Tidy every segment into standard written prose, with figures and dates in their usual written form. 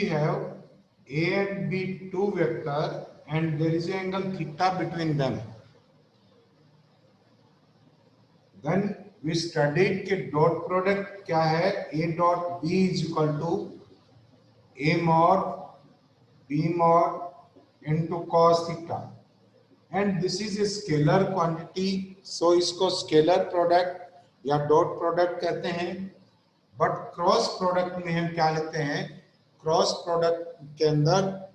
we have A and B two vector and there is an angle theta between them, then we studied कि dot product क्या है, A dot B is equal to A mod B mod into cos theta and this is a scalar quantity, so इसको scalar product या dot product कहते हैं। But cross product में हम क्या लेते हैं, क्रॉस प्रोडक्ट के अंदर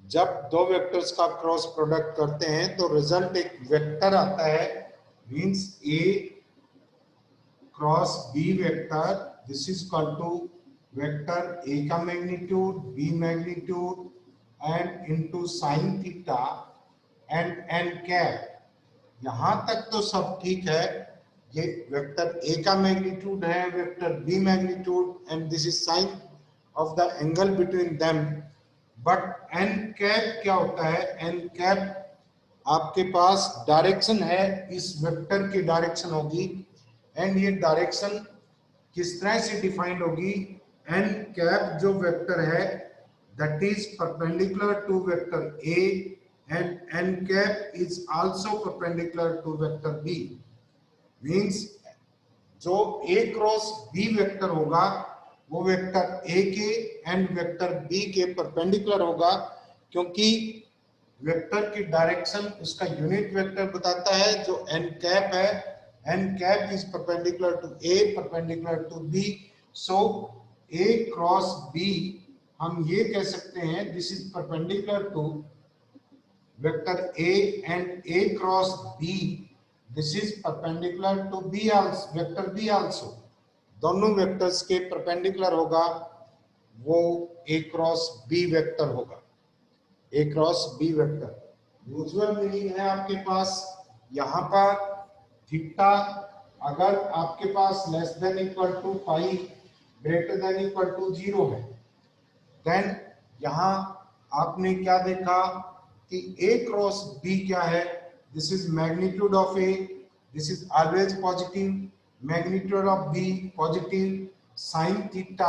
जब दो वेक्टर्स का क्रॉस प्रोडक्ट करते हैं तो रिजल्ट एक वेक्टर आता है, means A cross B vector, this is equal to vector A का magnitude B magnitude and into sine theta and N cap. यहां तक तो सब ठीक है, ये वेक्टर ए का मैग्नीट्यूड है, vector B magnitude and this is sine of the angle between them. But n cap क्या होता है, एन कैप आपके पास डायरेक्शन है, इस वेक्टर की डायरेक्शन होगी एंड ये डायरेक्शन किस तरह से डिफाइंड होगी, एन कैप जो वेक्टर है that is perpendicular to vector A and n cap is also perpendicular to vector b, means जो a क्रॉस b वेक्टर होगा वो वेक्टर a के एंड वेक्टर b के परपेंडिकुलर होगा, क्योंकि वेक्टर की डायरेक्शन उसका यूनिट वेक्टर बताता है जो n कैप है, n cap is perpendicular to a perpendicular to b, so a cross b हम ये कह सकते हैं this is perpendicular to vector A and A cross B, this is perpendicular to B also, vector B also, दोनों vectors के perpendicular होगा, वो A cross B vector होगा, A cross B vector. Usual meaning है आपके पास यहाँ पर थीटा अगर आपके पास less than equal to pi greater than equal to 0 है, देन यहाँ आपने क्या देखा कि A क्रॉस B क्या है, this is magnitude of A, this is always positive, magnitude of B positive, sine theta,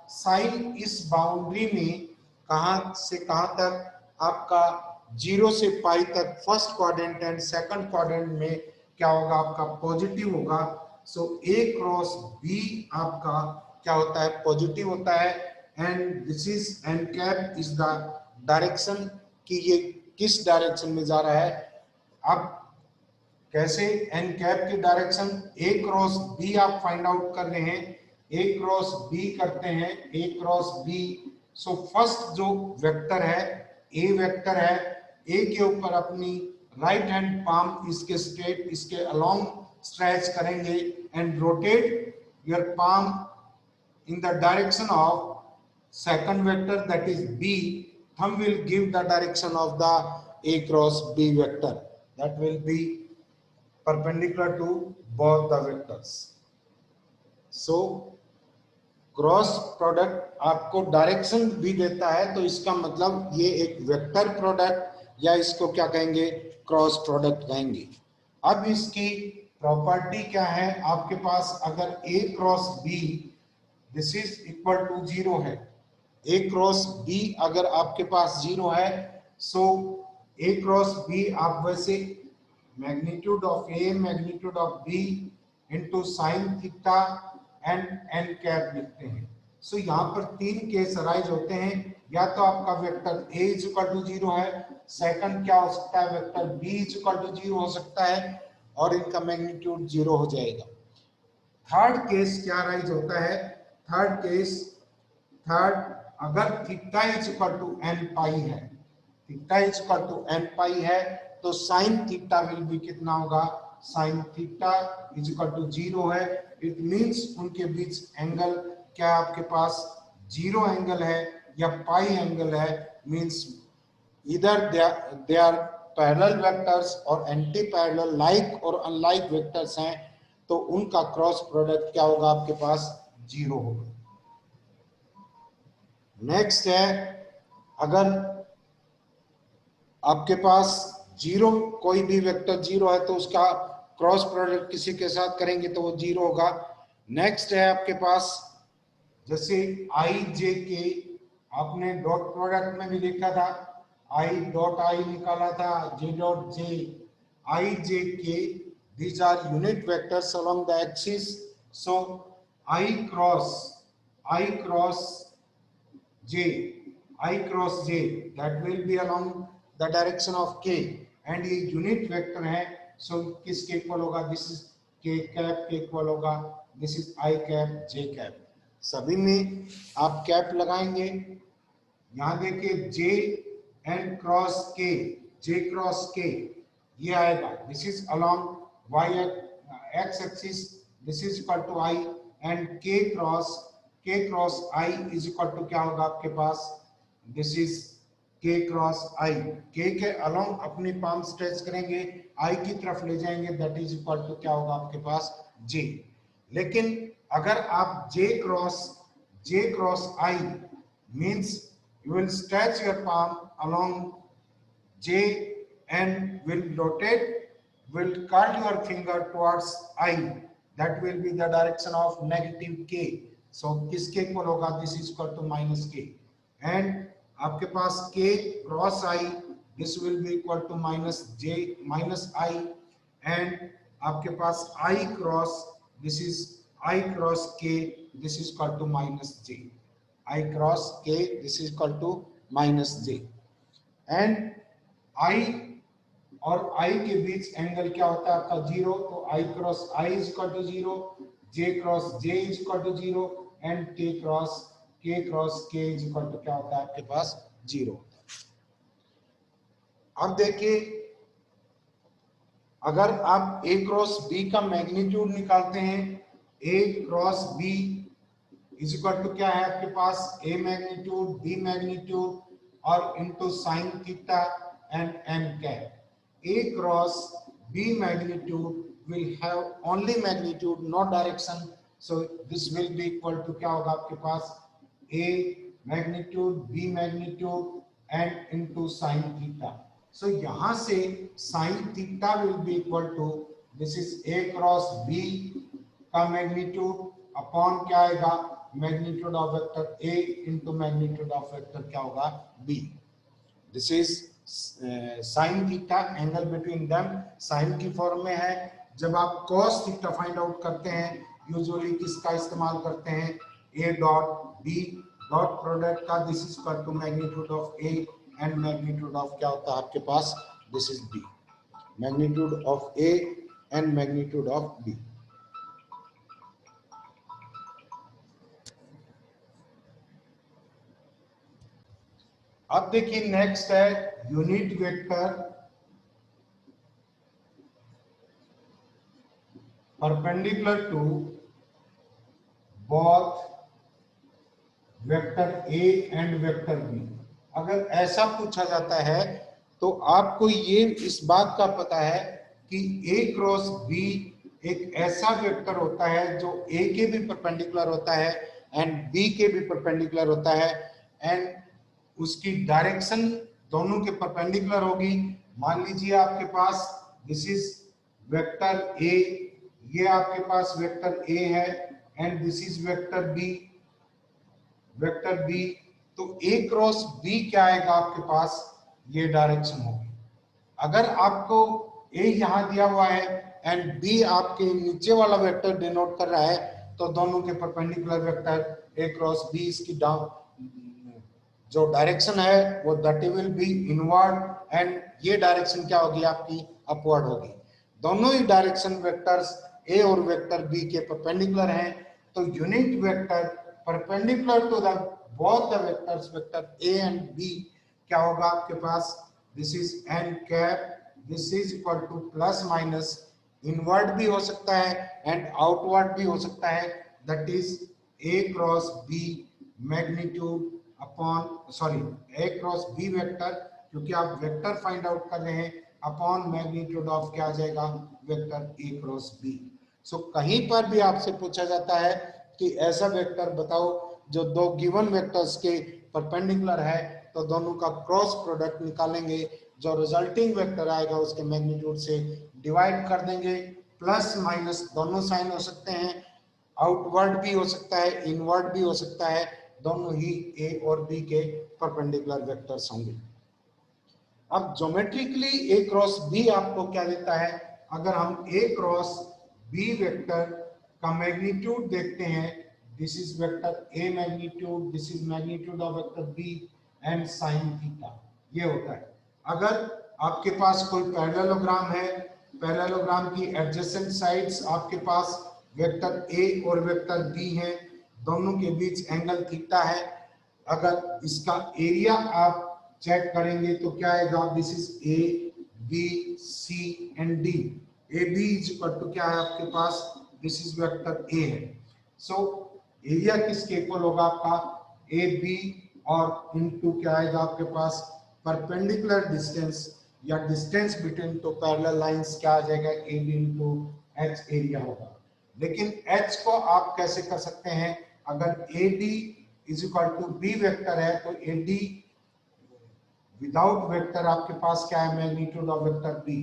sine इस बाउंड्री में कहां से कहां तक आपका 0 से पाई तक first quadrant and second quadrant में क्या होगा, आपका पॉजिटिव होगा, सो A क्रॉस B आपका क्या होता है, पॉजिटिव होता है and this is an cap is the direction कि ये किस डायरेक्शन में जा रहा है। अब कैसे, एन कैप की डायरेक्शन ए क्रॉस बी आप फाइंड आउट कर रहे हैं, ए क्रॉस बी करते हैं, A cross B, so first जो वेक्टर है ए वेक्टर है, ए के ऊपर अपनी राइट हैंड पाम इसके स्ट्रेट इसके अलोंग स्ट्रेच करेंगे and rotate your palm in the direction of second vector that is B, thumb will give the direction of the A cross B vector that will be perpendicular to both the vectors. So cross product आपको direction भी देता है, तो इसका मतलब ये एक vector product या इसको क्या कहेंगे, क्रॉस प्रोडक्ट कहेंगे। अब इसकी प्रॉपर्टी क्या है, आपके पास अगर A cross B this is equal to 0 है, A क्रॉस B अगर आपके पास 0 है, सो A क्रॉस B आप वैसे magnitude of A magnitude of B into sine theta and N cap लिखते हैं। सो यहाँ पर तीन केस अराइज होते हैं, या तो आपका vector A is equal to 0 है, सेकंड क्या हो सकता है, vector B is equal to 0 हो सकता है और इनका मैग्नीट्यूड 0 हो जाएगा। थर्ड केस क्या अराइज होता है, थर्ड अगर theta is equal to n pi है, theta is equal to n pi है, तो साइन थीटा विल बी कितना होगा, sine theta is equal to 0 है, इट मींस उनके बीच एंगल क्या आपके पास 0 एंगल है या पाई एंगल है, मींस इधर दे आर पैरेलल वेक्टर्स और एंटी पैरेलल लाइक और अनलाइक वेक्टर्स हैं, तो उनका क्रॉस प्रोडक्ट क्या होगा, आपके पास 0 होगा। नेक्स्ट है, अगर आपके पास 0 कोई भी वेक्टर 0 है तो उसका क्रॉस प्रोडक्ट किसी के साथ करेंगे तो वो 0 होगा। नेक्स्ट है आपके पास जैसे i j आपने डॉट प्रोडक्ट में भी लिखा था, आई डॉट आई निकाला था, जे डॉट जे, आई जे के, these are unit vectors along the axis. So I cross j, I cross j, that will be along the direction of k, and ये unit vector है, so किसके equal होगा, this is k cap के equal होगा, this is i cap j cap, सभी में आप cap लगाएंगे। यहाँ देखिए j and cross K, j cross K ये आएगा, this is along y x axis, this is equal to i, and k cross i is equal to क्या होगा आपके पास, this is k cross i, k के along अपनी palm stretch करेंगे, i की तरफ ले जाएंगे, दैट इज इक्वल टू क्या होगा आपके पास j। लेकिन अगर आप j cross i means you will stretch your palm along j and will curl your finger towards I, that will be the direction of negative k, so किसके equal होगा, this is equal to minus k, and आपके पास k cross I, this will be equal to minus I, and आपके पास I cross, this is I cross k, this is equal to minus j, I cross k, this is equal to minus j, and I और I के बीच angle क्या होता है आपका zero, तो I cross I is equal to zero, J cross J is equal to zero, and K cross K is equal to क्या होता है आपके पास जीरो। अब देखिए अगर आप A क्रॉस B का मैग्नीट्यूड निकालते हैं, A cross B is equal to क्या है आपके पास, A मैग्नीट्यूड B मैग्नीट्यूड और into sine theta and n cap. A cross B magnitude will have only magnitude, no direction, so this will be equal to क्या होगा आपके पास, A magnitude B magnitude and into sin theta, so यहाँ से sin theta will be equal to, this is A cross B का magnitude upon क्या आएगा, magnitude of vector A into magnitude of vector क्या होगा B, this is sine theta, angle between them sine की form में है। जब आप cos थीटा फाइंड आउट करते हैं यूजुअली किसका इस्तेमाल करते हैं, a dot b dot product का, this is equal to magnitude of a and magnitude of क्या होता है आपके पास, this is b, magnitude of a and magnitude of b। अब देखिए नेक्स्ट है unit vector perpendicular to both vector A and vector B। अगर ऐसा पूछा जाता है तो आपको ये इस बात का पता है कि A क्रॉस B एक ऐसा वेक्टर होता है जो A के भी परपेंडिकुलर होता है एंड B के भी परपेंडिकुलर होता है, एंड उसकी डायरेक्शन दोनों के परपेंडिकुलर होगी। मान लीजिए आपके पास दिस इज वेक्टर A, ये आपके पास वेक्टर A है, and this is vector B, तो A क्रॉस B क्या आएगा आपके पास, ये डायरेक्शन होगी। अगर आपको A यहाँ दिया हुआ है एंड B आपके नीचे वाला वेक्टर डिनोट कर रहा है, तो दोनों के perpendicular vector A cross B, इसकी जो डायरेक्शन है वो that will be inward, and ये डायरेक्शन क्या होगी आपकी, अपवर्ड होगी। दोनों ही डायरेक्शन वेक्टर्स A और वेक्टर B के परपेंडिकुलर हैं, तो unit vector perpendicular to the both the vectors vector A and B क्या होगा आपके पास, this is n cap, this is equal to plus minus, inward भी हो सकता है एंड आउटवर्ड भी हो सकता है, that is A cross B magnitude upon A cross B vector, क्योंकि आप वेक्टर फाइंड आउट कर रहे हैं, अपॉन मैग्नीट्यूड ऑफ क्या आ जाएगा, वेक्टर A क्रॉस B। सो कहीं पर भी आपसे पूछा जाता है कि ऐसा वेक्टर बताओ जो दो गिवन वेक्टर्स के परपेंडिकुलर है, तो दोनों का क्रॉस प्रोडक्ट निकालेंगे, जो रिजल्टिंग वेक्टर आएगा उसके मैग्नीट्यूड से डिवाइड कर देंगे, प्लस माइनस दोनों साइन हो सकते हैं, आउटवर्ड भी हो सकता है, इनवर्ड भी हो सकता है, दोनों ही ए और बी के परपेंडिकुलर वेक्टर्स होंगे। अब ज्योमेट्रिकली ए क्रॉस बी आपको क्या देता है? अगर हम ए क्रॉस बी वेक्टर का मैग्नीट्यूड देखते हैं, this is vector A magnitude, this is magnitude of vector B and sine theta, ये होता है। अगर आपके पास कोई पैरेललोग्राम है, पैरेललोग्राम की एडजेसेंट साइड्स आपके पास वेक्टर ए और वेक्टर बी हैं, दोनों के बीच एंगल थीटा है, अगर इसका एरिया आप चेक करेंगे तो क्या आएगा? This is A B C and D. A B is equal to क्या है आपके पास? दिस इज वेक्टर ए है। सो एरिया किसके इक्वल होगा आपका? ए बी और इनटू क्या आएगा आपके पास? परपेंडिकुलर डिस्टेंस या distance between two parallel lines क्या आ जाएगा? A B into H area होगा। लेकिन एच को आप कैसे कर सकते हैं? अगर A D is equal to B vector है तो ए डी विदाउट वेक्टर आपके पास क्या है? Magnitude of vector B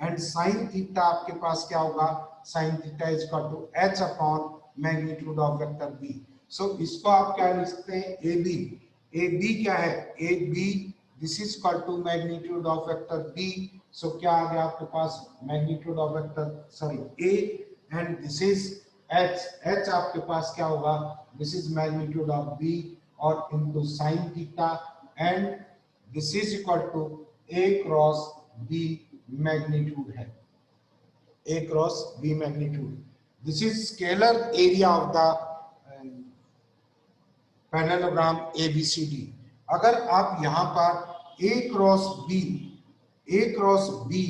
and sine theta आपके पास क्या होगा? Sine theta is equal to H upon magnitude of vector B. So इसको आप क्या लिख सकते हैं? A B. ए बी क्या है? A B this is equal to magnitude of vector B. So क्या आ गया आपके पास? Magnitude of vector A and this is H. H आपके पास क्या होगा? This is magnitude of B और into sine theta and this is equal to A cross B magnitude है, A cross B magnitude. This is scalar area of the parallelogram ABCD। अगर आप यहां पर ए क्रॉस बी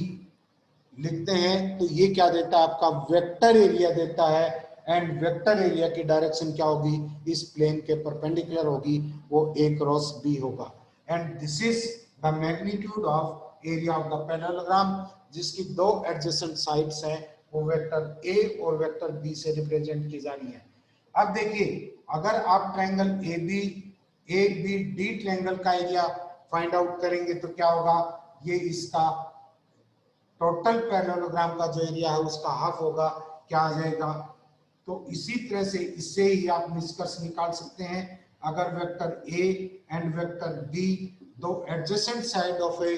लिखते हैं तो ये क्या देता है? आपका वेक्टर एरिया देता है एंड वेक्टर एरिया की डायरेक्शन क्या होगी? इस प्लेन के परपेंडिकुलर होगी, वो ए क्रॉस बी होगा। And this is the magnitude of area of the parallelogram, जिसकी दो एडजेसेंट साइड्स हैं, वो वेक्टर ए और वेक्टर बी से रिप्रेजेंट की जानी है। अब देखिए, अगर आप triangle A B D triangle का एरिया फाइंड आउट करेंगे तो क्या होगा? ये इसका टोटल पैरेललोग्राम का जो एरिया है उसका हाफ होगा, क्या आ जाएगा? तो इसी तरह से इससे ही आप निष्कर्ष निकाल सकते हैं। अगर vector A and vector B दो adjacent side of a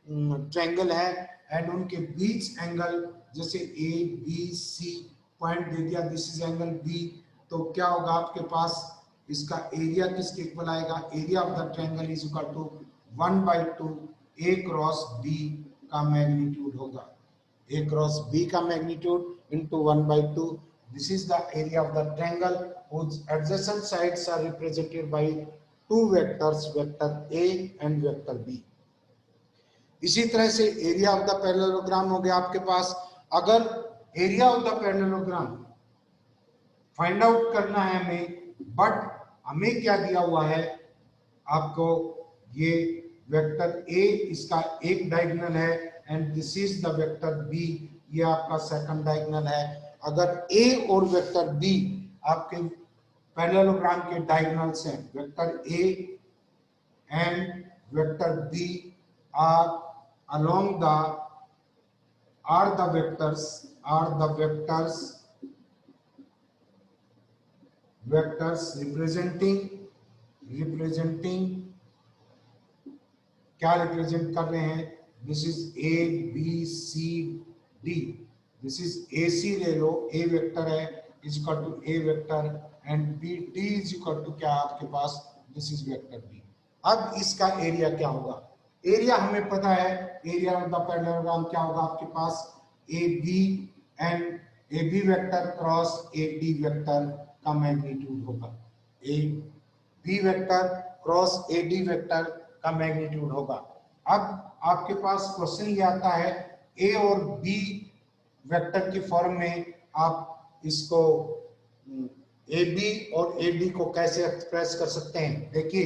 triangle है एंड उनके बीच एंगल जैसे ए बी सी पॉइंट दे दिया, दिस इज एंगल बी, तो क्या होगा आपके पास? इसका एरिया किसके इक्वल आएगा? Area of the triangle is equal to 1/2 A cross B का मैग्नीट्यूड होगा। ए क्रॉस बी का magnitude into 1/2। This is the area of the triangle whose adjacent sides are represented by two vectors, vector A and vector B। इसी तरह से area of the parallelogram हो गया आपके पास। अगर area of the parallelogram find out करना है हमें, बट हमें क्या दिया हुआ है आपको? ये वेक्टर ए इसका एक डायगोनल है and this is the vector B, ये आपका सेकंड डायगोनल है। अगर ए और वेक्टर बी आपके पैरेललोग्राम के डायगोनल्स हैं, vector A and vector B are along the are the vectors representing क्या रिप्रेजेंट कर रहे हैं? This is A B C D, this is A C ले लो, ए वेक्टर है is equal to A vector and B D is equal to क्या आपके पास? This is vector B. अब इसका एरिया क्या होगा? एरिया हमें पता है, एरिया ऑफ द पैरेललोग्राम क्या होगा आपके पास? A B and A B vector cross A D vector का मैग्नीट्यूड होगा। A B vector cross A D vector का मैग्नीट्यूड होगा। अब आपके पास क्वेश्चन ये आता है, ए और बी वेक्टर की फॉर्म में आप इसको ए बी और ए डी को कैसे एक्सप्रेस कर सकते हैं? देखिए,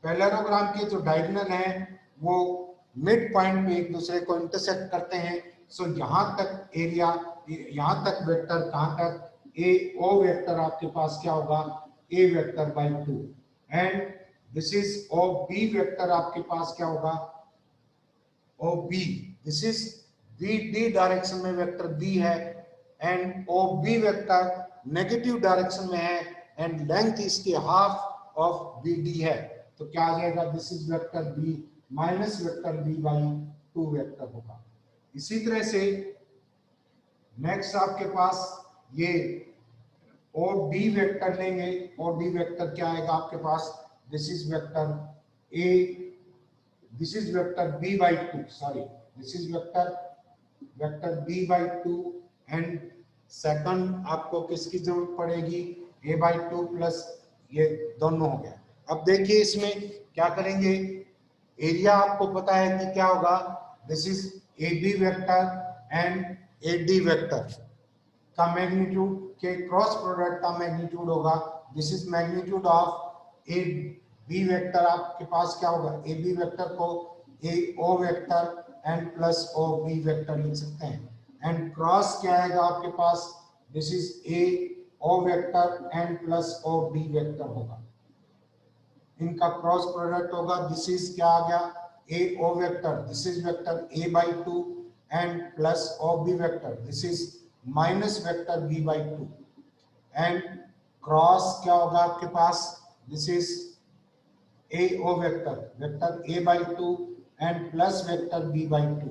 पैरेललोग्राम के जो डायगोनल हैं वो मिड पॉइंट पे एक दूसरे को इंटरसेक्ट करते हैं। सो यहाँ तक एरिया, यहाँ तक वेक्टर, कहाँ तक? ए ओ वेक्टर आपके पास क्या होगा? A vector by 2 and this is O B vector आपके पास क्या होगा? O B, this is B D direction में वेक्टर बी है and O B vector negative direction में है एंड लेंथ इसकी हाफ ऑफ बी डी है, तो क्या आ जाएगा, this is vector B minus vector B by 2 vector होगा। इसी तरह से नेक्स्ट आपके पास ये और डी वेक्टर लेंगे, और डी वेक्टर क्या आएगा आपके पास, this is vector A, this is vector B by 2, sorry this is vector B by 2, and second आपको किसकी जरूरत पड़ेगी, ए बाई 2 प्लस ये दोनों हो गया। अब देखिए इसमें क्या करेंगे, एरिया आपको पता है कि क्या होगा, this is A B vector and A D vector का मैग्नीट्यूड के क्रॉस प्रोडक्ट का मैग्नीट्यूड होगा, this is magnitude of A B vector. आपके पास क्या होगा, ए बी वेक्टर को A O vector and plus O B vector लिख सकते हैं, एंड क्रॉस क्या आएगा आपके पास, this is A O vector and plus O D vector होगा, इनका क्रॉस प्रोडक्ट होगा, दिस इज क्या आ गया, A O vector, this is vector A by 2 and plus O B vector, this is minus vector B by 2, and cross क्या होगा आपके पास, this is A O vector A by 2 and plus vector B by 2,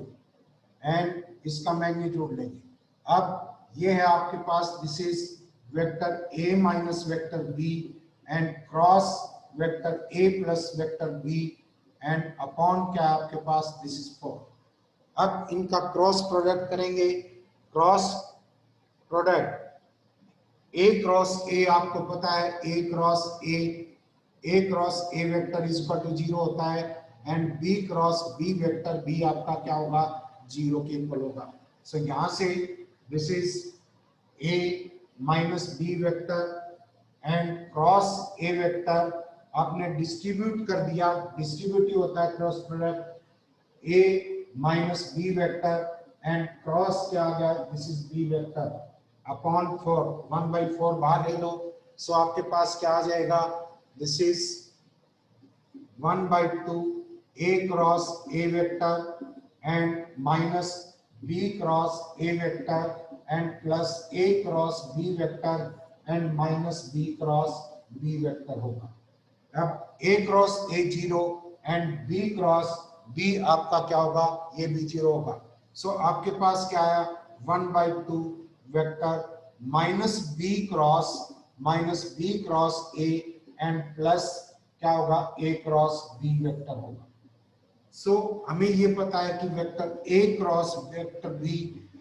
एंड इसका magnitude लेंगे। अब ये है आपके पास, this is vector A minus vector B and cross vector A plus vector B and upon क्या है आपके पास, दिस इज 4। अब इनका क्रॉस प्रोडक्ट करेंगे, cross product A cross A आपको पता है, A cross A vector is equal to 0 होता है, and B cross B vector B आपका क्या होगा, 0 के इक्वल होगा। सो यहां से this is A minus B vector and cross A vector आपने डिस्ट्रीब्यूट कर दिया, डिस्ट्रीब्यूटिव होता है cross product A minus B vector and cross क्या आ गया, this is B vector upon 4, 1/4 बाहर ले लो, सो आपके पास क्या आ जाएगा, this is 1/2 A cross A vector and minus B cross A vector and plus A cross B vector and minus B cross B vector होगा। अब A cross A 0 and B cross B आपका क्या होगा, ये भी 0 होगा। So आपके पास क्या आया, 1/2 vector minus B cross A and plus क्या होगा, ए क्रॉस बी वेक्टर होगा। सो हमें ये पता है कि vector A cross vector B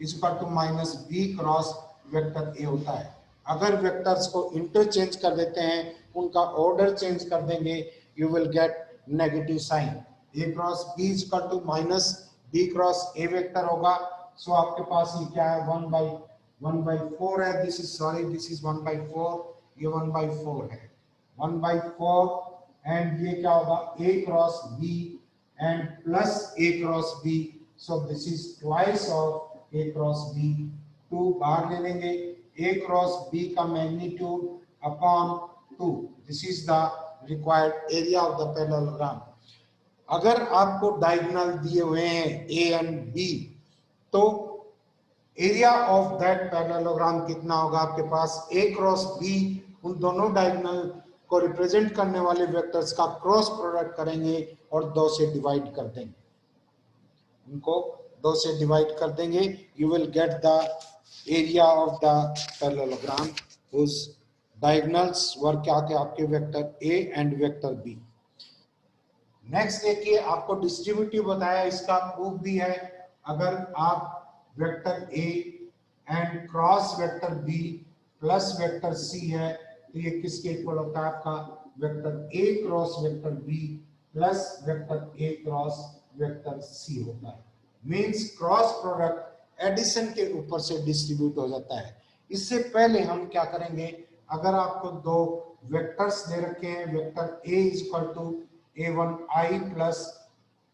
is equal to minus B cross vector A होता है। अगर वेक्टर्स को इंटरचेंज कर देते हैं, उनका ऑर्डर चेंज कर देंगे, you will get negative sign, A cross B is equal to minus B cross A vector होगा। सो आपके पास ये क्या है, 1/4 है, this is sorry this is 1/4, ये 1/4 है, 1/4 एंड ये क्या होगा, A cross B and plus A cross B, so this is twice of A cross B, 2 बाहर ले लेंगे, ए क्रॉस बी का magnitude upon 2, this is the required area of the parallelogram. अगर आपको डायगोनल दिए हुए हैं ए एंड बी, तो एरिया ऑफ दैट पैरेललोग्राम कितना होगा आपके पास, ए क्रॉस बी, उन दोनों डायगोनल को रिप्रेजेंट करने वाले वेक्टर्स का क्रॉस प्रोडक्ट करेंगे और 2 से डिवाइड कर देंगे, उनको 2 से डिवाइड कर देंगे, you will get the area of the parallelogram whose diagonals were क्या थे आपके, vector A and vector B. Next देखिए, आपको डिस्ट्रीब्यूटिव बताया, इसका प्रूफ भी है। अगर आप vector A and cross vector B plus vector C है, तो ये किसके इक्वल होता है आपका, vector A cross vector B plus vector A cross vector C होता है। मींस क्रॉस प्रोडक्ट एडिशन के ऊपर से डिस्ट्रीब्यूट हो जाता है। इससे पहले हम क्या करेंगे, अगर आपको 2 वेक्टर्स दे रखे हैं, vector A is equal to a1i plus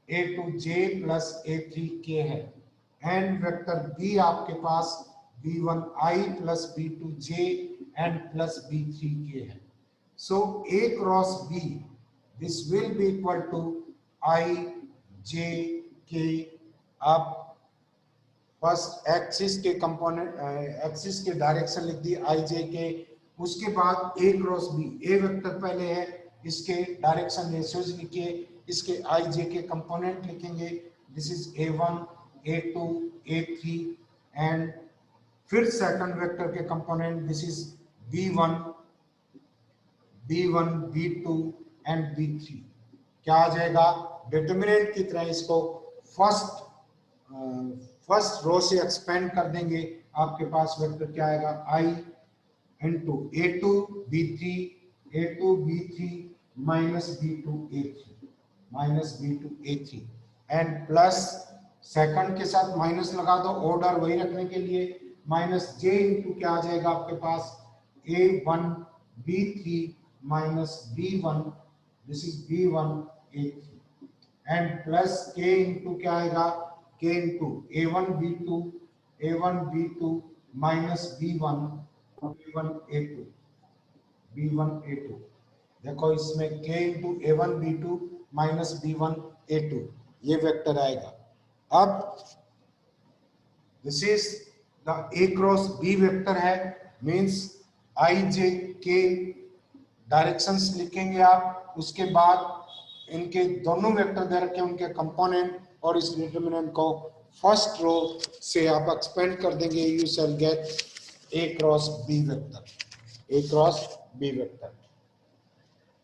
a2j plus a3k है, एंड वेक्टर बी आपके पास b1i plus b2j and plus b3k है। So a cross b this will be equal to i j k। आप first axis के component axis के direction लिख दी i j k, उसके बाद a cross b, a vector पहले है इसके डायरेक्शन रेशियोज लिखिए, इसके आई जे के कंपोनेंट लिखेंगे, this is A1 A2 A3 and फिर सेकंड वेक्टर के component this is B1 B1 B2 and B3। क्या आ जाएगा, डिटरमिनेंट की तरह इसको फर्स्ट रो से एक्सपेंड कर देंगे, आपके पास वेक्टर क्या आएगा, I into A2 B3 A2 B3 minus B2 A3 and plus second के साथ माइनस लगा दो ऑर्डर वही रखने के लिए, माइनस जे इंटू क्या आ जाएगा आपके पास A1 B3 minus B1 this is B1 A3 and plus के इंटू क्या आएगा, के into A1 B2 minus B1 B1 A2। देखो इसमें k into A1 B2 minus B1 A2 ये वेक्टर आएगा। अब this is the A cross B vector है, means I J K directions लिखेंगे आप, उसके बाद इनके दोनों वेक्टर दे रखे उनके कंपोनेंट और इस डिटरमिनेंट को फर्स्ट रो से आप एक्सपेंड कर देंगे, you shall get A cross B vector, A cross B vector.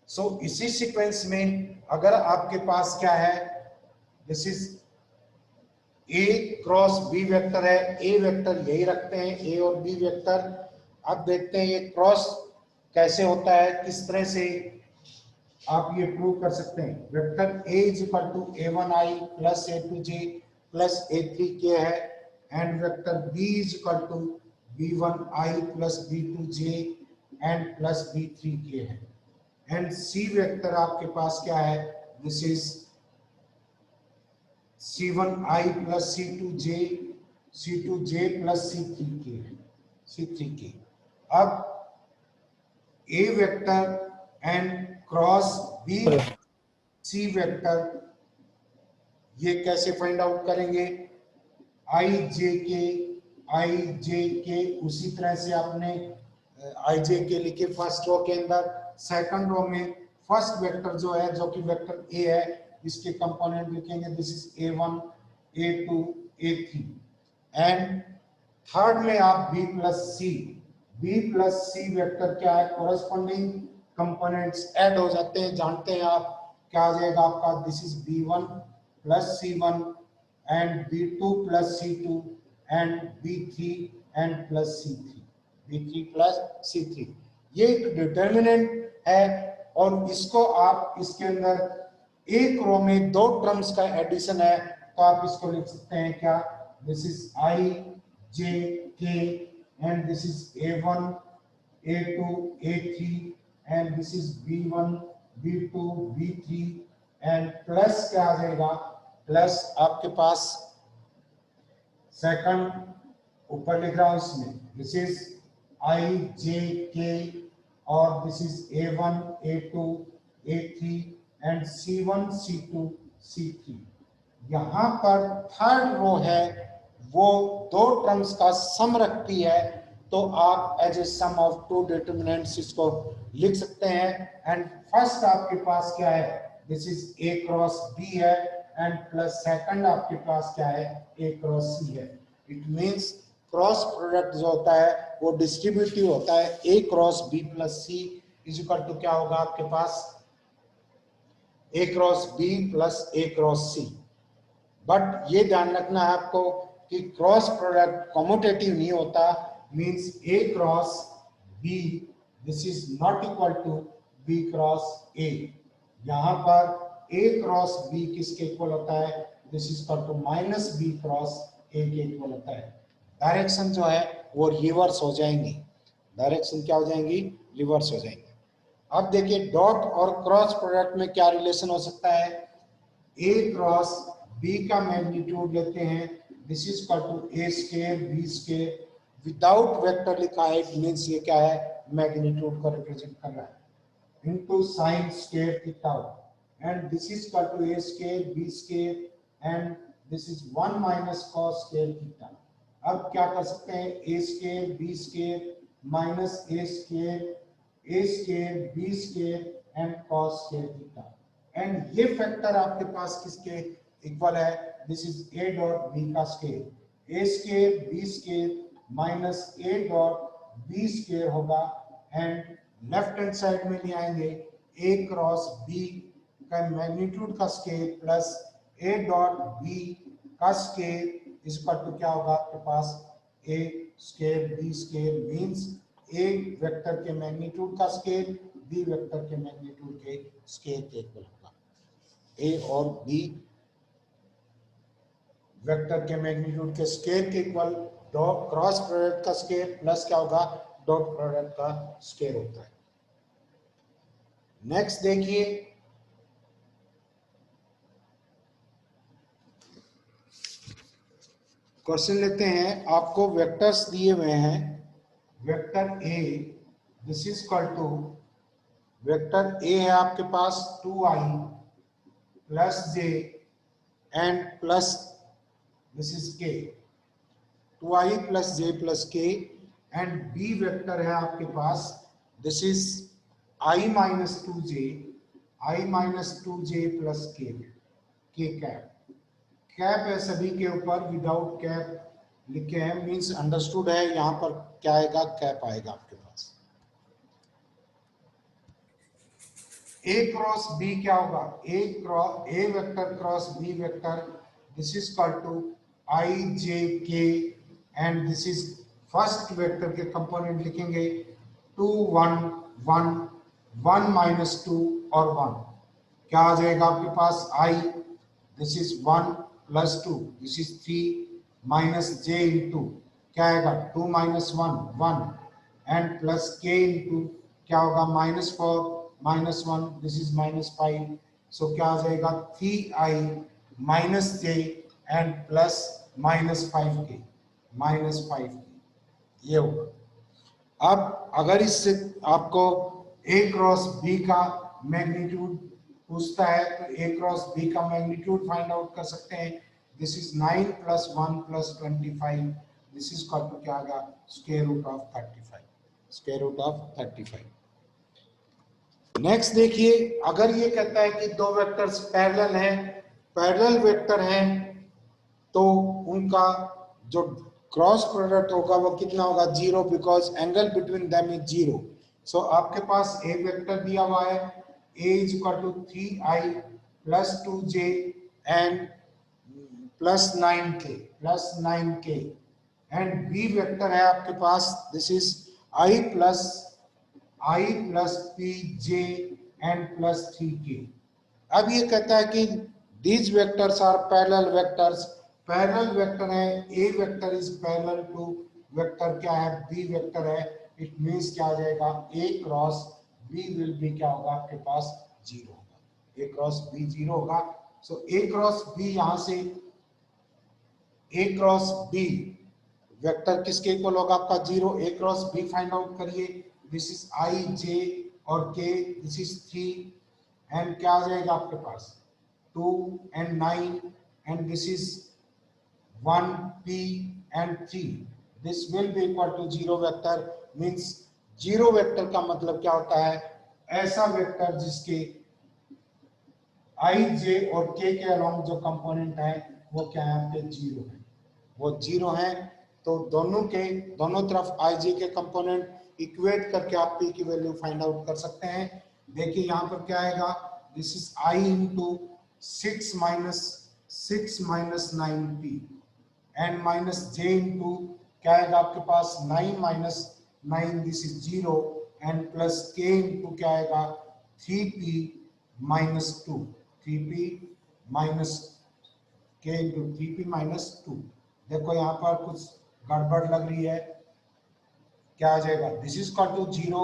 So इसी सीक्वेंस में अगर आपके पास क्या है, this is A cross B vector है, A वेक्टर यही रखते हैं A और B वेक्टर। अब देखते हैं ये क्रॉस कैसे होता है, किस तरह से आप ये प्रूव कर सकते हैं। Vector A is equal to A1I plus A2J plus A3K है and vector B is equal to B1I plus B2J and plus B3K है एंड C वेक्टर आपके पास क्या है, this is C1I plus C2J plus C3K। अब A vector and cross B C vector ये कैसे find out करेंगे, I J K उसी तरह से आपने I J K लिखे फर्स्ट रो के अंदर, सेकंड रो में फर्स्ट वेक्टर जो है जो कि वेक्टर A है इसके कंपोनेंट लिखेंगे, this is A1 A2 A3 and third में आप B प्लस C वेक्टर क्या है, कोरस्पॉन्डिंग कंपोनेंट्स ऐड हो जाते हैं, जानते हैं आप क्या आ जाएगा आपका, this is B1 plus C1 and B2 plus C2 and B3 and plus B3 plus C3। ये एक डिटर्मिनेंट है और इसको आप इसके अंदर एक रो में दो टर्म्स का एडिशन है तो आप इसको लिख सकते हैं क्या, this is I J K and this is A1 A2 A3 and this is B1 B2 B3 and plus क्या आ जाएगा, प्लस आपके पास सेकंड ऊपर लिख रहा हूं इसमें, this is I J K और this is A1 A2 A3 and C1 C2 C3। यहाँ पर थर्ड रो है वो दो टर्म्स का सम रखती है तो आप as a sum of two determinants इसको लिख सकते हैं एंड फर्स्ट आपके पास क्या है, this is A cross B है एंड प्लस सेकंड आपके पास क्या है, A क्रॉस C है। इट मींस क्रॉस प्रोडक्ट जो होता है वो डिस्ट्रीब्यूटिव होता है, A cross B plus C is equal to क्या होगा आपके पास, A cross B plus A cross C। But ये ध्यान रखना है आपको कि क्रॉस प्रोडक्ट कम्यूटेटिव नहीं होता, means A cross B this is not equal to B cross A। यहाँ पर A क्रॉस B किसके इक्वल होता है, this is equal to minus B cross A के इक्वल होता है। डायरेक्शन जो है वो रिवर्स हो जाएंगी, डायरेक्शन क्या हो जाएंगी, रिवर्स हो जाएंगी। अब देखिए डॉट और क्रॉस प्रोडक्ट में क्या रिलेशन हो सकता है, A क्रॉस B का मैग्नीट्यूड लेते हैं, this is equal to A square B square, without vector लिखा है इट मींस ये क्या है, मैग्नीट्यूड को रिप्रेजेंट कर रहा है, into sin square theta and this is equal to A square B square and this is 1 minus cos square theta. अब क्या कर सकते हैं, A square B square minus A square B square and cos square theta. And ये factor आपके पास किसके इक्वल है? This is A dot B का square, A square B square minus A dot B square होगा। एंड लेफ्ट हैंड साइड में ले आएंगे ए क्रॉस बी का मैग्नीट्यूड का square plus A dot B का स्क्वायर इस पर तो क्या होगा आपके पास A square B square means A vector के मैग्नीट्यूड का स्क्वायर बी वेक्टर के मैग्नीट्यूड के स्क्वायर के इक्वल होगा। ए और बी वेक्टर के मैग्नीट्यूड के स्क्वायर के इक्वल डॉट क्रॉस प्रोडक्ट का स्क्वायर प्लस क्या होगा डॉट प्रोडक्ट का स्क्वायर होता है। नेक्स्ट देखिए क्वेश्चन लेते हैं। आपको वेक्टर्स दिए हुए हैं, vector A this is equal to vector A है आपके पास 2i plus j and plus this is k, 2i plus j plus k। And B vector है आपके पास this is i minus 2j plus k cap. Cap है सभी के ऊपर, विदाउट कैप लिखे हैं मींस अंडरस्टूड है। यहाँ पर क्या आएगा कैप आएगा आपके पास। ए क्रॉस बी क्या होगा A vector cross B vector this is equal to I J K. And this is first vector के कंपोनेंट लिखेंगे 2 1 1 1 माइनस 2 और 1 क्या आ जाएगा आपके पास I this is 1 plus 2 this is 3 minus j into क्या आएगा 2 minus 1 1 and plus k into क्या होगा minus 4 minus 1 this is minus 5। So क्या आ जाएगा 3i minus j and plus minus 5k ये होगा। अब अगर इससे आपको a क्रॉस b का मैग्नीट्यूड पूछता है तो a क्रॉस b का मैग्नीट्यूड फाइंड आउट कर सकते हैं। This is 9 plus 1 plus 25 this is equal to क्या आ गया स्क्वायर रूट ऑफ 35। नेक्स्ट देखिए, अगर ये कहता है कि दो वेक्टर्स पैरेलल हैं, पैरेलल वेक्टर हैं तो उनका जो क्रॉस प्रोडक्ट होगा वो कितना होगा 0 because angle between them is 0। सो आपके पास ए वेक्टर दिया हुआ है a is equal to 3i plus 2j and plus 9k and b vector है आपके पास this is i plus pj and plus 3k। अब ये कहता है कि these vectors are parallel vectors, parallel vector है a vector is parallel to vector क्या है b वेक्टर है। इट मींस क्या आ जाएगा a cross b will be क्या होगा आपके पास 0 होगा, a क्रॉस b 0 होगा। सो a क्रॉस b यहां से a क्रॉस b वेक्टर किसके इक्वल होगा आपका 0। a cross b find out करिए दिस इज i j और k दिस इज 3 एंड क्या आ जाएगा आपके पास 2 and 9 and this is 1 p and 3 this will be equal to 0 vector means 0 vector का मतलब क्या होता है ऐसा वेक्टर जिसके i j और k के अलोंग जो कंपोनेंट है वो क्या है आपके 0 है, वो 0 है। तो दोनों तरफ i j के कंपोनेंट इक्वेट करके आप p की वैल्यू फाइंड आउट कर सकते हैं। देखिए यहाँ पर क्या आएगा this is i into 6 minus 9p and minus j into क्या आएगा आपके पास 9 minus 9 this is 0 and plus k into क्या आएगा 3p minus 2 3p minus k into 3p minus 2। देखो यहाँ पर कुछ गड़बड़ लग रही है, क्या आ जाएगा this is equal to 0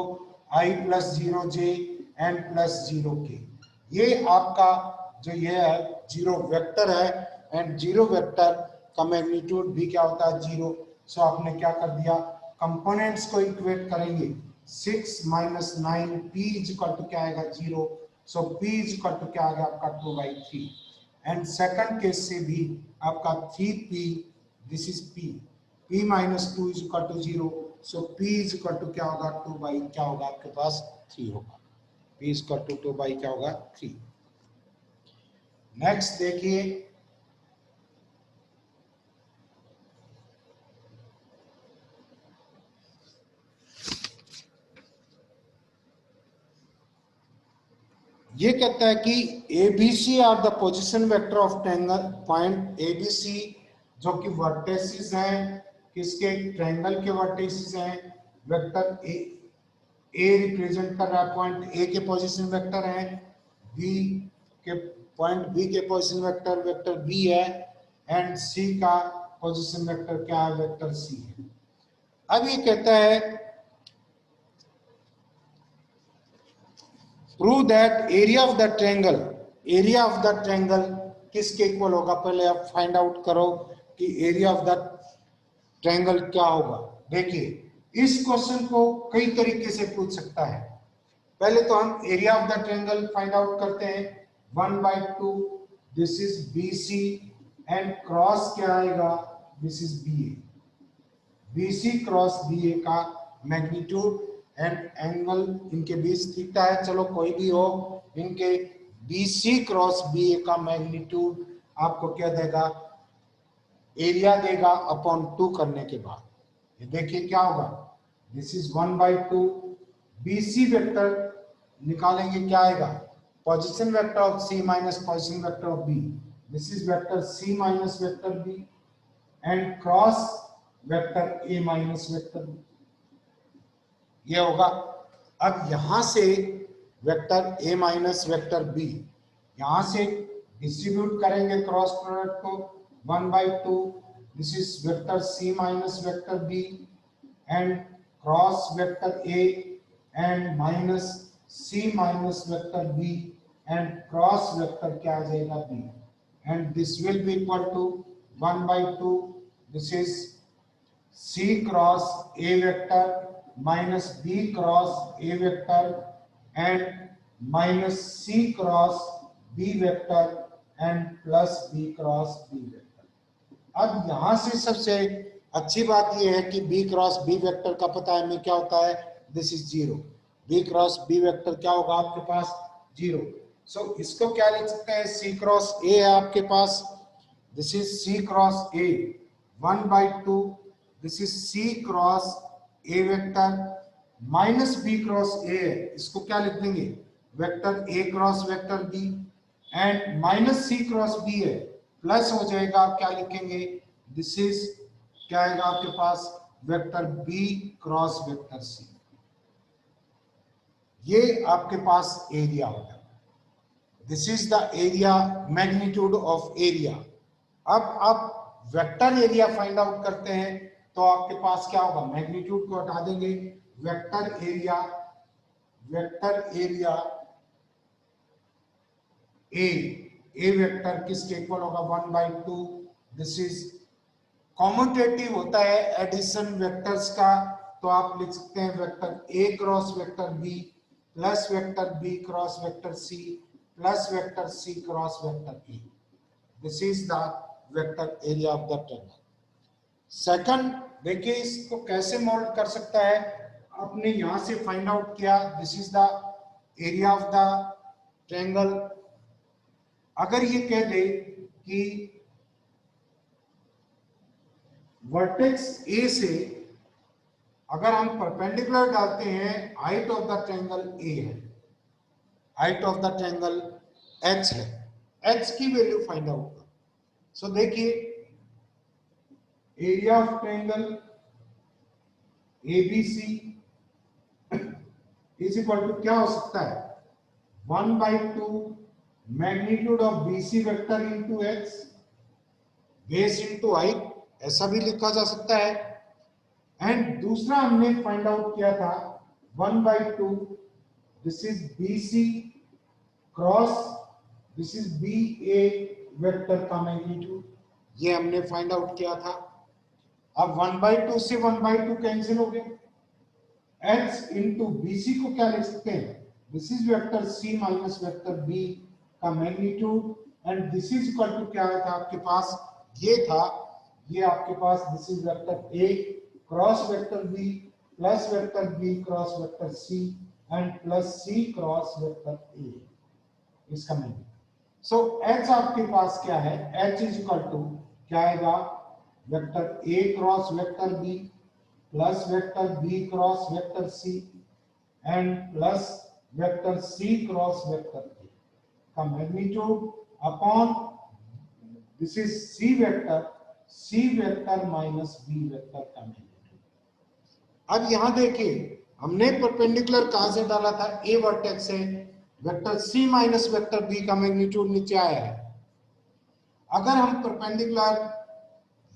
i plus 0 j and plus 0 k। ये आपका जो ये है 0 वेक्टर है एंड 0 वेक्टर का मैग्नीट्यूड भी क्या होता है 0। सो आपने क्या कर दिया कंपोनेंट्स को इक्वेट करेंगे 6 minus 9 p is equal to क्या आएगा 0। So p is equal to क्या आ गया आपका 2/3 एंड सेकंड केस से भी आपका 3p this is p minus 2 is equal to 0। So p is equal to क्या होगा 2 बाई क्या होगा आपके पास 3 होगा। p इक्वल टू 2 बाई क्या होगा 3। नेक्स्ट देखिए, ये कहता है कि ABC are the position vector of triangle point ABC, जो कि वर्टेसिस हैं किसके, ट्रायंगल के वर्टेसिस हैं। वेक्टर ए रिप्रेजेंट कर रहा है पॉइंट ए के पोजीशन वेक्टर है, बी के पॉइंट बी के पोजीशन वेक्टर वेक्टर बी है, एंड सी का पोजीशन वेक्टर क्या है, वेक्टर सी है। अब ये कहता है prove that area of the triangle, area of the triangle किसके इक्वल होगा, पहले आप फाइंड आउट करो कि एरिया ऑफ द ट्रायंगल क्या होगा। देखिए इस क्वेश्चन को कई तरीके से पूछ सकता है। पहले तो हम area of the triangle find out करते हैं, 1/2 this is BC and cross क्या आएगा, this is BA, BC cross BA का मैग्नीट्यूड एंड एंगल इनके बीच थीटा है, चलो कोई भी हो, इनके BC क्रॉस BA का मैग्नीट्यूड आपको क्या देगा, एरिया देगा अपॉन 2 करने के बाद। ये देखिए क्या होगा, दिस इज 1/2 BC वेक्टर निकालेंगे क्या आएगा, position vector of C minus position vector of B, this is vector C minus vector B and cross vector A minus vector B, ये होगा। अब यहां से vector A minus vector B यहां से डिस्ट्रीब्यूट करेंगे क्रॉस प्रोडक्ट को, 1/2 this is vector C minus vector B and cross vector A and minus C minus vector B and cross vector क्या आ जाएगा B, and this will be equal to 1/2 this is C cross A vector minus B cross A vector and minus C cross B vector and plus B cross B vector. अब यहां से सबसे अच्छी बात यह है कि B क्रॉस B वेक्टर का पता है हमें क्या होता है, this is 0, B cross B vector क्या होगा आपके पास 0। सो इसको क्या लिख सकते हैं, C क्रॉस A है आपके पास, this is C cross A 1/2 this is C cross A vector minus B cross A है, इसको क्या लिख देंगे, vector A cross vector B and minus C cross B है, प्लस हो जाएगा क्या लिखेंगे, दिस इज क्या आएगा आपके पास, vector B cross vector C, ये आपके पास एरिया होगा। This is the area, magnitude of area. अब आप वेक्टर एरिया फाइंड आउट करते हैं तो आपके पास क्या होगा, मैग्नीट्यूड को हटा देंगे, वेक्टर एरिया ए वेक्टर किसके इक्वल होगा, 1/2 दिस इज कॉम्यूटेटिव होता है एडिशन वेक्टर्स का, तो आप लिख सकते हैं vector A cross vector B plus vector B cross vector C plus vector C cross vector E, this is the vector area of the triangle. Second देखिए इसको कैसे मोल्ड कर सकता है, आपने यहां से फाइंड आउट किया, this is the area of the triangle. अगर ये कह दे कि वर्टेक्स A से अगर हम परपेंडिकुलर डालते हैं, height of the triangle A है, height of the triangle H है, H की वैल्यू फाइंड आउट करो। सो देखिए area of triangle ABC is equal to क्या हो सकता है, 1/2 magnitude of BC vector into H base into height, ऐसा भी लिखा जा सकता है। एंड दूसरा हमने फाइंड आउट किया था 1/2 this is BC cross this is BA vector का मैग्नीट्यूड, ये हमने फाइंड आउट किया था। अब 1/2 से 1/2 कैंसिल हो गए, H इंटू BC को क्या लिख सकते हैं, this is vector C minus vector B का magnitude and this is equal to क्या था आपके पास, ये था, ये आपके पास this is vector A cross vector B plus vector B cross vector C and plus C cross vector A is coming. So H आपके पास क्या है? H is equal to क्या आएगा? Vector A cross vector B plus vector B cross vector C and plus vector C cross vector A का magnitude upon this is C vector minus B vector का magnitude. अब यहां देखिए हमने perpendicular कहां से डाला था? A वर्टेक्स से vector C minus vector B का मैग्नीट्यूड नीचे आया है। अगर हम परपेंडिकुलर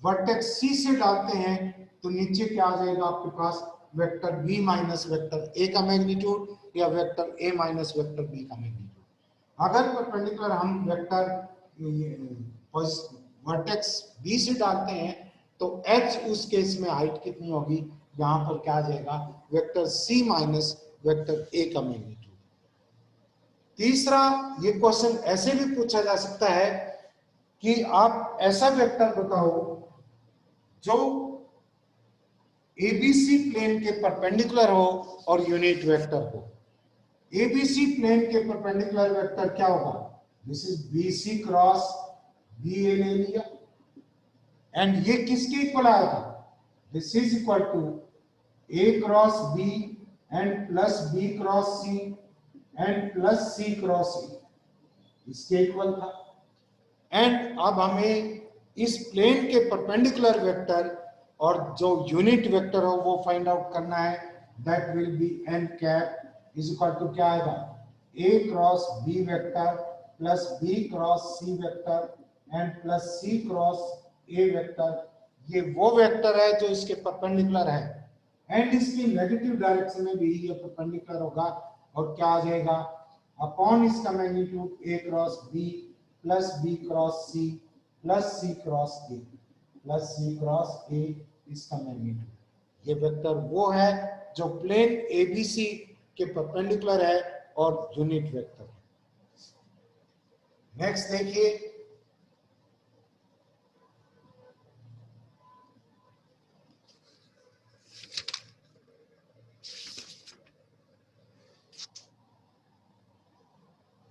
वर्टेक्स C से डालते हैं तो नीचे क्या आ जाएगा आपके पास? Vector B minus vector A का मैग्नीट्यूड या vector A minus vector B का मैग्नीट्यूड। अगर परपेंडिकुलर हम वेक्टर वर्टेक्स B से डालते हैं तो H उस केस में हाइट कितनी होगी? यहां पर क्या आ जाएगा? Vector C minus vector A का मैग्नीट्यूड। तीसरा, ये क्वेश्चन ऐसे भी पूछा जा सकता है कि आप ऐसा वेक्टर बताओ जो एबीसी प्लेन के परपेंडिकुलर हो और यूनिट वेक्टर हो। एबीसी प्लेन के परपेंडिकुलर वेक्टर क्या होगा? This is BC cross B A ले लिया एंड ये किसके इक्वल आएगा? This is equal to A cross B and plus B cross C and plus C cross A, इसके इक्वल था। एंड अब हमें इस प्लेन के परपेंडिकुलर वेक्टर और जो यूनिट वेक्टर हो वो फाइंड आउट करना है। That will be n cap is equal to क्या आएगा? A cross B vector plus B cross C vector and plus C cross A vector. ये वो वेक्टर है जो इसके परपेंडिकुलर है एंड इसकी नेगेटिव डायरेक्शन में भी ये परपेंडिकुलर होगा और क्या आ जाएगा? अपॉन इसका magnitude A cross B plus B cross C plus C cross A plus C cross A इसका मैग्नीट्यूड। ये वेक्टर वो है जो प्लेन एबीसी के परपेंडिकुलर है और यूनिट वेक्टर है। नेक्स्ट देखिए,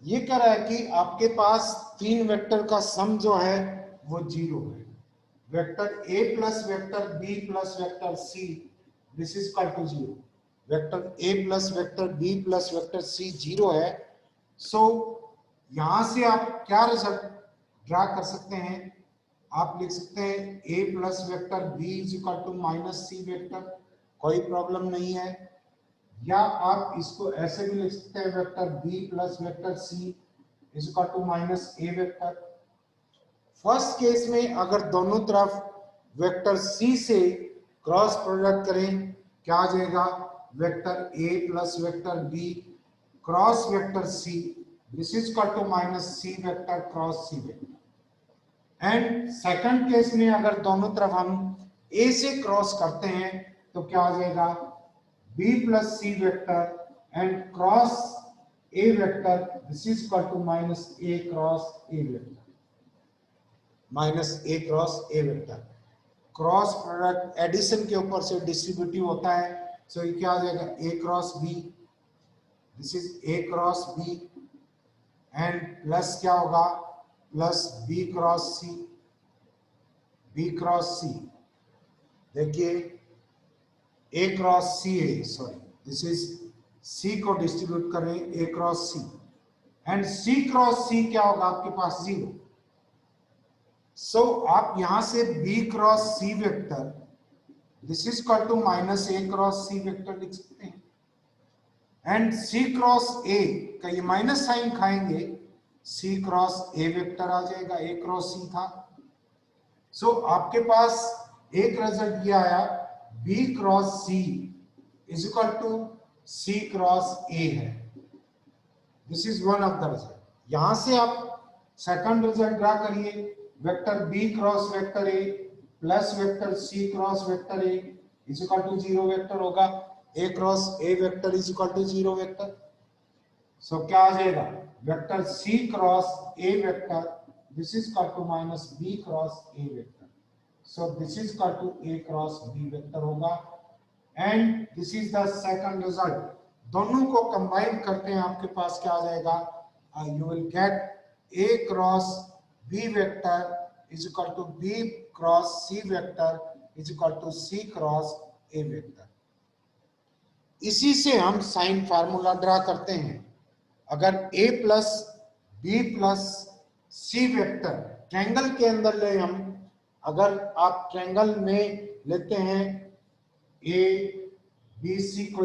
ये कह रहा है कि आपके पास तीन वेक्टर का सम जो है वो जीरो है। Vector A plus vector B plus vector C this is equal to zero. Vector A plus vector B plus vector C zero है। सो यहां से आप क्या रिजल्ट ड्रा कर सकते हैं? आप लिख सकते हैं A plus vector B is equal to minus C vector, कोई प्रॉब्लम नहीं है। या आप इसको ऐसे भी लिख सकते हैं vector B plus vector C is equal to minus A vector. First case में अगर दोनों तरफ वेक्टर सी से क्रॉस प्रोडक्ट करें क्या आ जाएगा? Vector A plus vector B cross vector C this is equal to minus C vector cross C vector. And second case में अगर दोनों तरफ हम ए से क्रॉस करते हैं तो क्या आ जाएगा? b plus c vector and cross a vector this is equal to minus a cross a vector, minus a cross a vector। Cross product addition के ऊपर से डिस्ट्रीब्यूटिव होता है। सो ये क्या आ जाएगा? a cross b this is a cross b and plus क्या होगा? Plus b cross c, b cross c। देखिए ए क्रॉस सी है, सॉरी दिस इज सी को डिस्ट्रीब्यूट करें A cross C and C cross C क्या होगा आपके पास? जीरो। सो आप यहां से B cross C vector this is equal to minus A cross C vector लिख सकते हैं एंड सी क्रॉस ए का ये माइनस साइन खाएंगे, सी क्रॉस ए वेक्टर आ जाएगा, ए क्रॉस सी था। सो आपके पास एक रिजल्ट ये आया B cross C is equal to C cross A है। This is one of the result. यहां से आप सेकंड रिजल्ट ड्रा करिए। Vector B cross vector A plus vector C cross vector A is equal to zero vector होगा। A cross A vector is equal to zero vector. So क्या आ जाएगा? Vector C cross A vector this is equal to minus B cross A vector. So this is equal to A cross B vector होगा and this is the second result दोनों को combine करते हैं आपके पास क्या आ जाएगा, you will get A cross B vector is equal to B cross C vector is equal to C cross A vector. इसी से हम साइन फार्मूला ड्रा करते हैं। अगर a plus B plus C vector triangle के अंदर ले हम, अगर आप ट्रायंगल में लेते हैं ए बी सी को